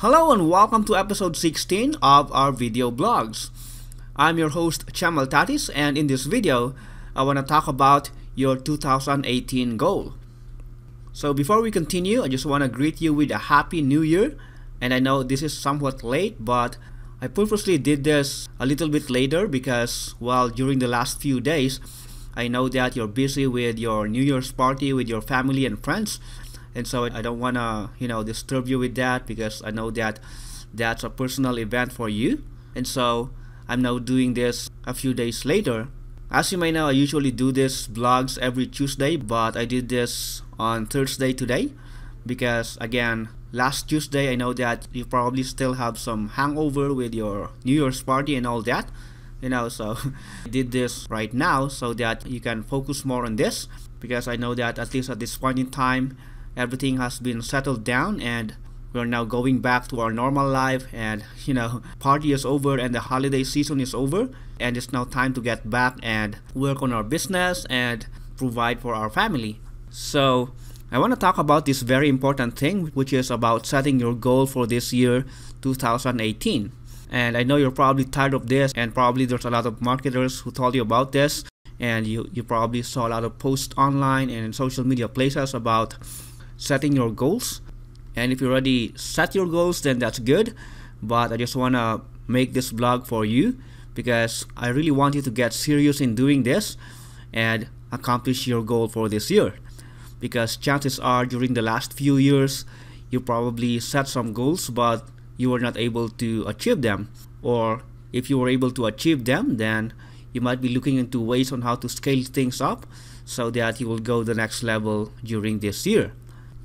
Hello and welcome to episode 16 of our video blogs. I'm your host Chamal Tatis, and in this video I want to talk about your 2018 goal. So before we continue, I just want to greet you with a happy new year. And I know this is somewhat late, but I purposely did this a little bit later because, well, during the last few days I know that you're busy with your New Year's party with your family and friends. And so I don't want to, disturb you with that because I know that that's a personal event for you. And so I'm now doing this a few days later. As you may know, I usually do this vlogs every Tuesday, but I did this on Thursday today because, again, last Tuesday I know that you probably still have some hangover with your New Year's party and all that. So I did this right now so that you can focus more on this because I know that at least at this point in time everything has been settled down and we're now going back to our normal life, and party is over and the holiday season is over, and it's now time to get back and work on our business and provide for our family. So I want to talk about this very important thing, which is about setting your goal for this year 2018. And I know you're probably tired of this, and probably there's a lot of marketers who told you about this, and you probably saw a lot of posts online and in social media places about setting your goals. And if you already set your goals, then that's good, but I just want to make this vlog for you because I really want you to get serious in doing this and accomplish your goal for this year, because chances are during the last few years you probably set some goals but you were not able to achieve them, or if you were able to achieve them, then you might be looking into ways on how to scale things up so that you will go the next level during this year.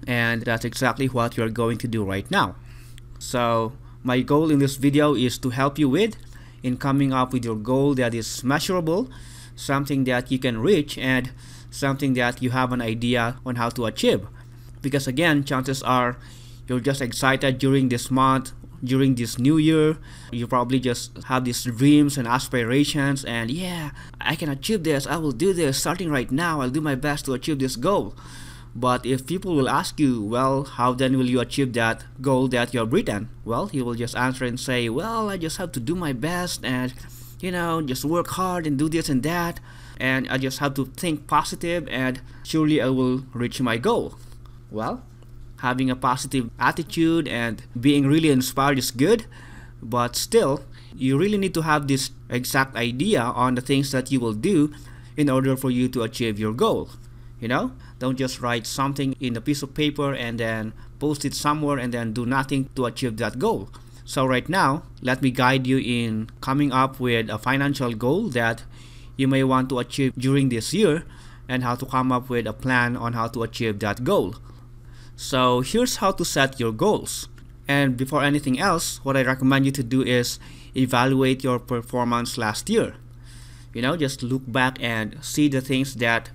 And that's exactly what you're going to do right now. So my goal in this video is to help you in coming up with your goal that is measurable, something that you can reach, and something that you have an idea on how to achieve. Because again, chances are you're just excited during this month, during this new year. You probably just have these dreams and aspirations, and yeah, I can achieve this, I will do this starting right now, I'll do my best to achieve this goal. But if people will ask you, well, how then will you achieve that goal that you have written? Well, you will just answer and say, well, I just have to do my best and, just work hard and do this and that. And I just have to think positive and surely I will reach my goal. Well, having a positive attitude and being really inspired is good, but still, you really need to have this exact idea on the things that you will do in order for you to achieve your goal. Don't just write something in a piece of paper and then post it somewhere and then do nothing to achieve that goal. So right now, let me guide you in coming up with a financial goal that you may want to achieve during this year and how to come up with a plan on how to achieve that goal. So here's how to set your goals. And before anything else, what I recommend you to do is evaluate your performance last year. Just look back and see the things that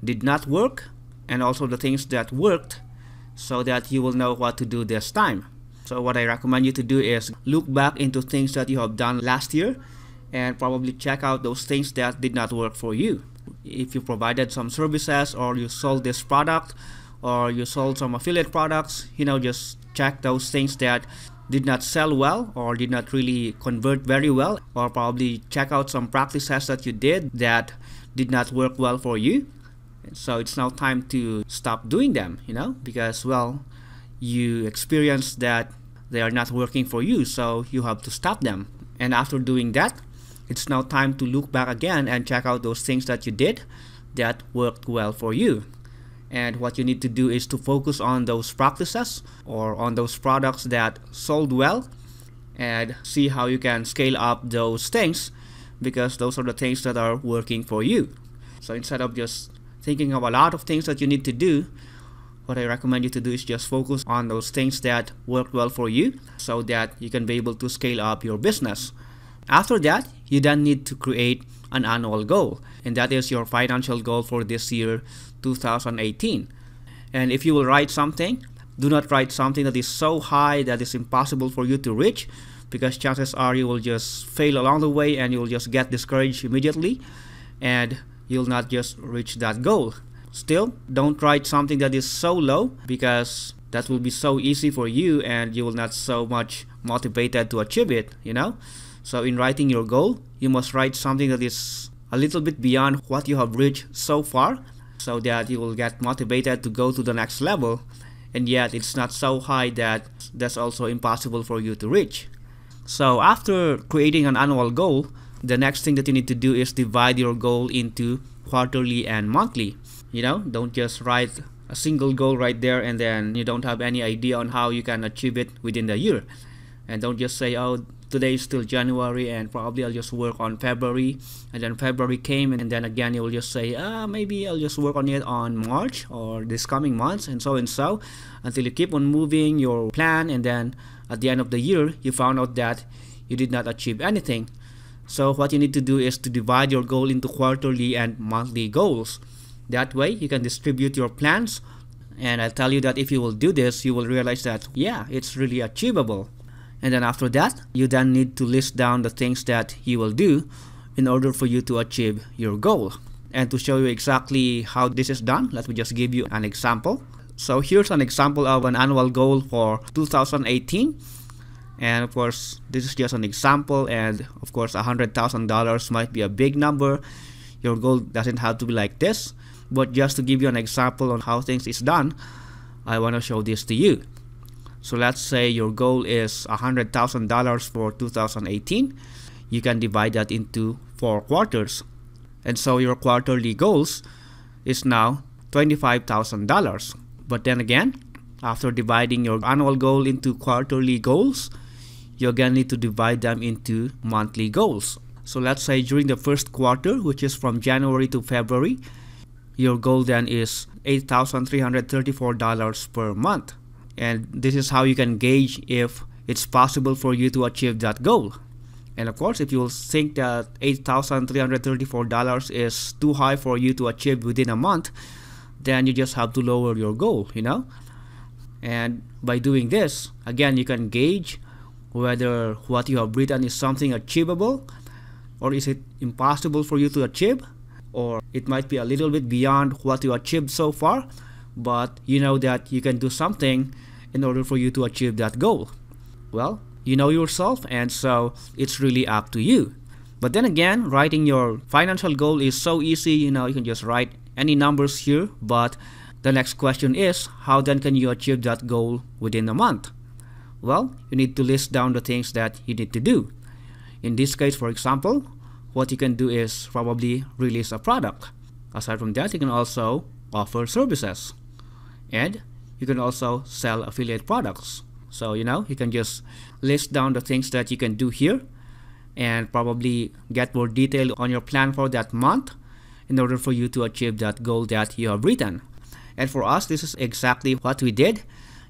did not work and also the things that worked so that you will know what to do this time. So what I recommend you to do is look back into things that you have done last year and probably check out those things that did not work for you. If you provided some services or you sold this product or you sold some affiliate products, just check those things that did not sell well or did not really convert very well, or probably check out some practices that you did that did not work well for you. So it's now time to stop doing them, because, well, you experienced that they are not working for you, so you have to stop them. And after doing that, it's now time to look back again and check out those things that you did that worked well for you. And what you need to do is to focus on those practices or on those products that sold well and see how you can scale up those things, because those are the things that are working for you. So instead of just thinking of a lot of things that you need to do, what I recommend you to do is just focus on those things that work well for you so that you can be able to scale up your business. After that, you then need to create an annual goal, and that is your financial goal for this year 2018. And if you will write something, do not write something that is so high that is impossible for you to reach, because chances are you will just fail along the way and you will just get discouraged immediately and you'll not just reach that goal. Still, don't write something that is so low, because that will be so easy for you and you will not so much motivated to achieve it, you know. So in writing your goal, you must write something that is a little bit beyond what you have reached so far, so that you will get motivated to go to the next level, and yet it's not so high that that's also impossible for you to reach. So after creating an annual goal, the next thing that you need to do is divide your goal into quarterly and monthly. You know, don't just write a single goal right there and then you don't have any idea on how you can achieve it within the year. And don't just say, oh, today is still January and probably I'll just work on February, and then February came and then again you will just say, maybe I'll just work on it on March or this coming months, and so until you keep on moving your plan, and then at the end of the year you found out that you did not achieve anything. So what you need to do is to divide your goal into quarterly and monthly goals. That way you can distribute your plans, and I'll tell you that if you will do this, you will realize that yeah, it's really achievable. And then after that, you then need to list down the things that you will do in order for you to achieve your goal. And to show you exactly how this is done, let me just give you an example. So here's an example of an annual goal for 2018. And of course, this is just an example, and of course $100,000 might be a big number. Your goal doesn't have to be like this, but just to give you an example on how things is done, I want to show this to you. So let's say your goal is $100,000 for 2018. You can divide that into 4 quarters. And so your quarterly goals is now $25,000. But then again, after dividing your annual goal into quarterly goals, you again need to divide them into monthly goals. So let's say during the first quarter, which is from January to February, your goal then is $8,334 per month. And this is how you can gauge if it's possible for you to achieve that goal. And of course, if you think that $8,334 is too high for you to achieve within a month, then you just have to lower your goal, you know. And by doing this, again, you can gauge whether what you have written is something achievable, or is it impossible for you to achieve, or it might be a little bit beyond what you achieved so far, but you know that you can do something in order for you to achieve that goal. Well, you know yourself, and so it's really up to you. But then again, writing your financial goal is so easy, you know, you can just write any numbers here, but the next question is, how then can you achieve that goal within a month? Well, you need to list down the things that you need to do. In this case, for example, what you can do is probably release a product. Aside from that, you can also offer services. And you can also sell affiliate products. So, you know, you can just list down the things that you can do here and probably get more detail on your plan for that month in order for you to achieve that goal that you have written. And for us, this is exactly what we did.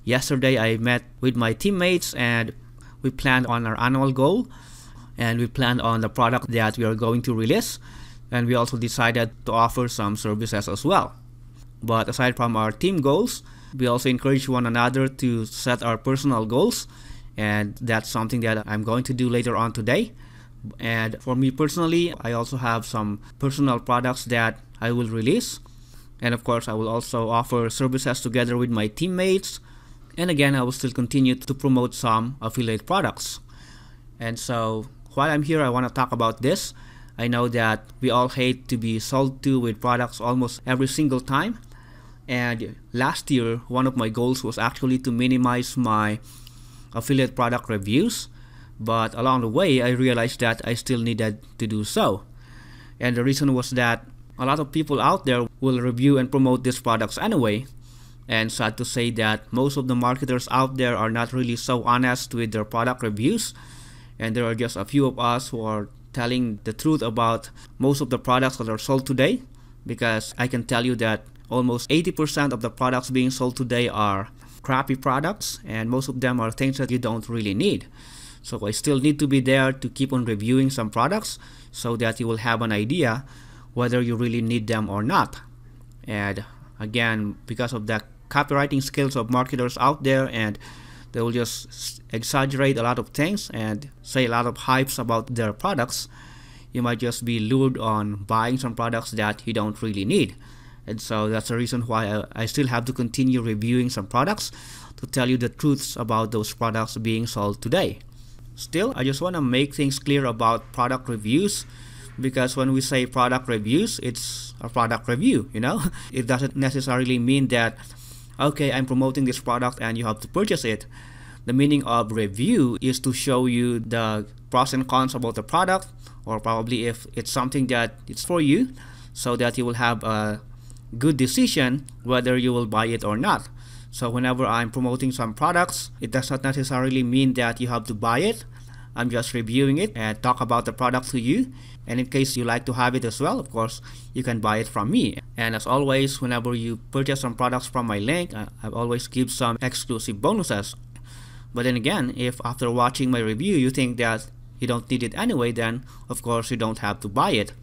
Yesterday, I met with my teammates and we planned on our annual goal, and we planned on the product that we are going to release, and we also decided to offer some services as well. But aside from our team goals, we also encourage one another to set our personal goals, and that's something that I'm going to do later on today. And for me personally, I also have some personal products that I will release, and of course I will also offer services together with my teammates, and again I will still continue to promote some affiliate products. And so while I'm here, I want to talk about this. I know that we all hate to be sold to with products almost every single time. And last year, one of my goals was actually to minimize my affiliate product reviews. But along the way, I realized that I still needed to do so. And the reason was that a lot of people out there will review and promote these products anyway. And sad to say that most of the marketers out there are not really so honest with their product reviews. And there are just a few of us who are telling the truth about most of the products that are sold today. Because I can tell you that almost 80% of the products being sold today are crappy products, and most of them are things that you don't really need. So I still need to be there to keep on reviewing some products so that you will have an idea whether you really need them or not. And again, because of the copywriting skills of marketers out there, and they will just exaggerate a lot of things and say a lot of hypes about their products, you might just be lured on buying some products that you don't really need. And so that's the reason why I still have to continue reviewing some products to tell you the truths about those products being sold today. Still, I just want to make things clear about product reviews, because when we say product reviews, it's a product review, you know. It doesn't necessarily mean that, okay, I'm promoting this product and you have to purchase it. The meaning of review is to show you the pros and cons about the product, or probably if it's something that it's for you, so that you will have a good decision whether you will buy it or not. So whenever I'm promoting some products, it does not necessarily mean that you have to buy it. I'm just reviewing it and talk about the product to you. And in case you like to have it as well, of course, you can buy it from me. And as always, whenever you purchase some products from my link, I always give some exclusive bonuses. But then again, if after watching my review you think that you don't need it anyway, then of course you don't have to buy it.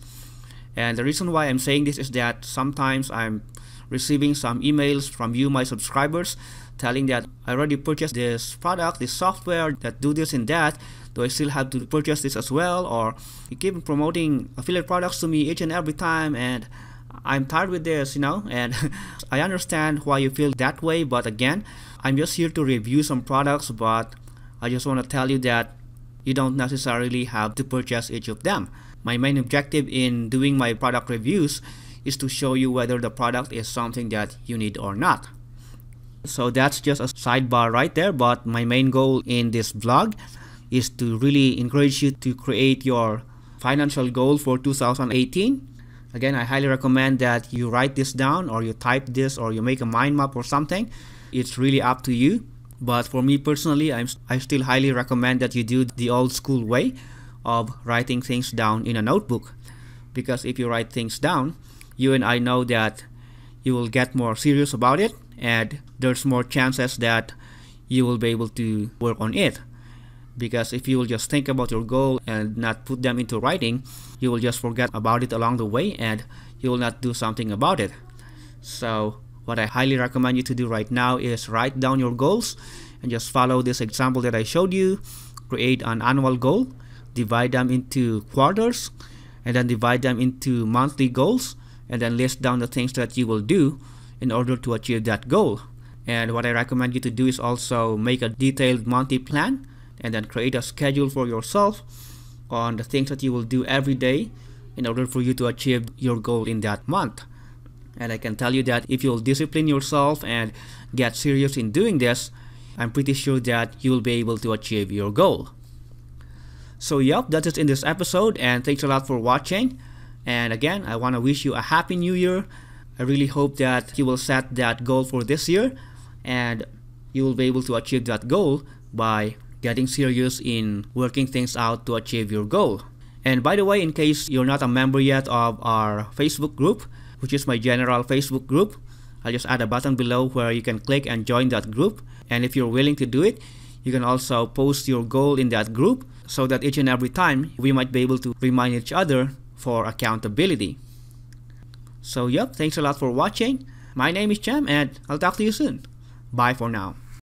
And the reason why I'm saying this is that sometimes I'm receiving some emails from you, my subscribers, telling that I already purchased this product, this software that do this and that. Do I still have to purchase this as well? Or you keep promoting affiliate products to me each and every time, and I'm tired with this, you know. And I understand why you feel that way, but again, I'm just here to review some products, but I just want to tell you that you don't necessarily have to purchase each of them. My main objective in doing my product reviews is to show you whether the product is something that you need or not. So that's just a sidebar right there, but my main goal in this vlog is to really encourage you to create your financial goal for 2018. Again, I highly recommend that you write this down, or you type this, or you make a mind map or something. It's really up to you. But for me personally, I still highly recommend that you do the old school way of writing things down in a notebook. Because if you write things down, you and I know that you will get more serious about it, and there's more chances that you will be able to work on it. Because if you will just think about your goal and not put them into writing, you will just forget about it along the way and you will not do something about it. So what I highly recommend you to do right now is write down your goals and just follow this example that I showed you. Create an annual goal, divide them into quarters, and then divide them into monthly goals, and then list down the things that you will do in order to achieve that goal. And what I recommend you to do is also make a detailed monthly plan, and then create a schedule for yourself on the things that you will do every day in order for you to achieve your goal in that month. And I can tell you that if you'll discipline yourself and get serious in doing this, I'm pretty sure that you will be able to achieve your goal. So yep, that's it in this episode, and thanks a lot for watching. And again, I want to wish you a happy new year. I really hope that you will set that goal for this year, and you will be able to achieve that goal by getting serious in working things out to achieve your goal. And by the way, in case you're not a member yet of our Facebook group, which is my general Facebook group, I'll just add a button below where you can click and join that group. And if you're willing to do it, you can also post your goal in that group, so that each and every time we might be able to remind each other for accountability. So yep, thanks a lot for watching. My name is Chem, and I'll talk to you soon. Bye for now.